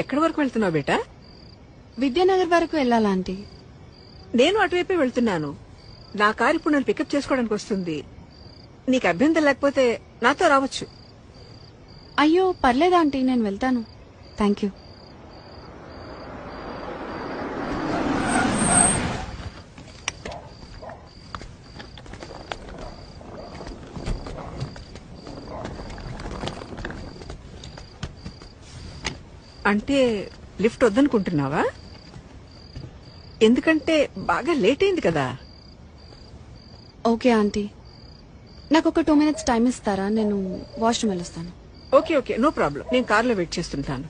ఎక్కడి వరకు వెళ్తున్నావు బేటా? విద్యానగర్ వరకు వెళ్ళాలా ఆంటీ? నేను అటువైపే వెళ్తున్నాను. నా కారు ఇప్పుడు నన్ను పికప్ చేసుకోవడానికి వస్తుంది. నీకు అభ్యంతరం లేకపోతే నాతో రావచ్చు. అయ్యో పర్లేదు ఆంటీ, నేను వెళ్తాను. Thank you. అంటే లిఫ్ట్ వద్దనుకుంటున్నావా? ఎందుకంటే బాగా లేట్ అయింది కదా. ఓకే ఆంటీ, నాకు ఒక 2 minutes టైం ఇస్తారా? నేను వాష్రూమ్ వెళ్ళొస్తాను. Okay okay, no problem. నేను కార్లో వెయిట్ చేస్తుంటాను.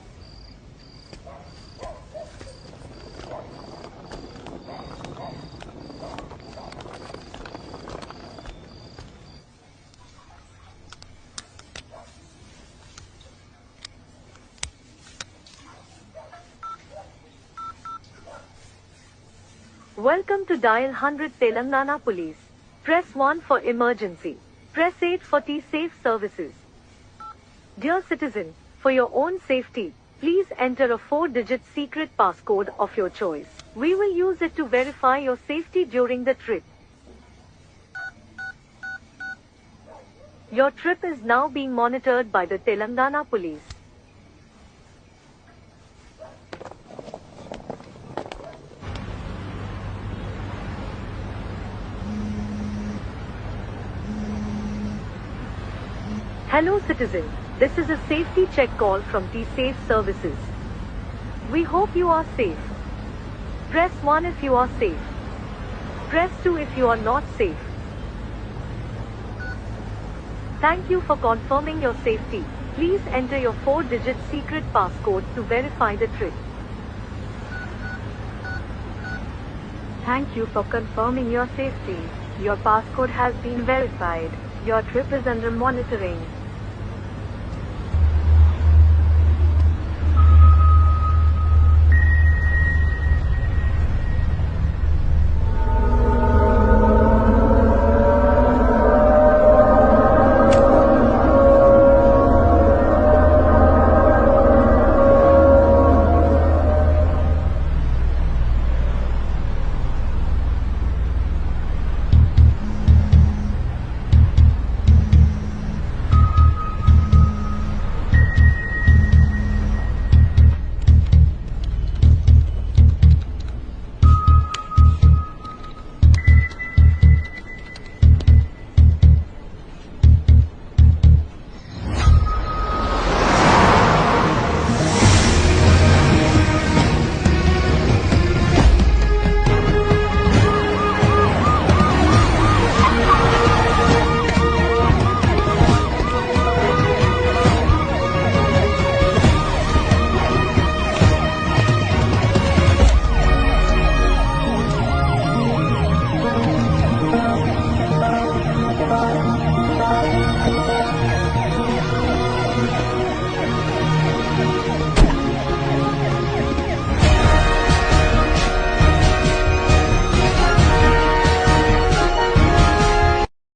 Welcome to Dial 100 Telangana Police. Press 1 for emergency. Press 8 for T-Safe services. Dear citizen, for your own safety, please enter a 4-digit secret passcode of your choice. We will use it to verify your safety during the trip. Your trip is now being monitored by the Telangana Police. Hello citizen, this is a safety check call from T-Safe services. We hope you are safe. Press 1 if you are safe. Press 2 if you are not safe. Thank you for confirming your safety. Please enter your 4-digit secret passcode to verify the trip. Thank you for confirming your safety. Your passcode has been verified. Your trip is under monitoring.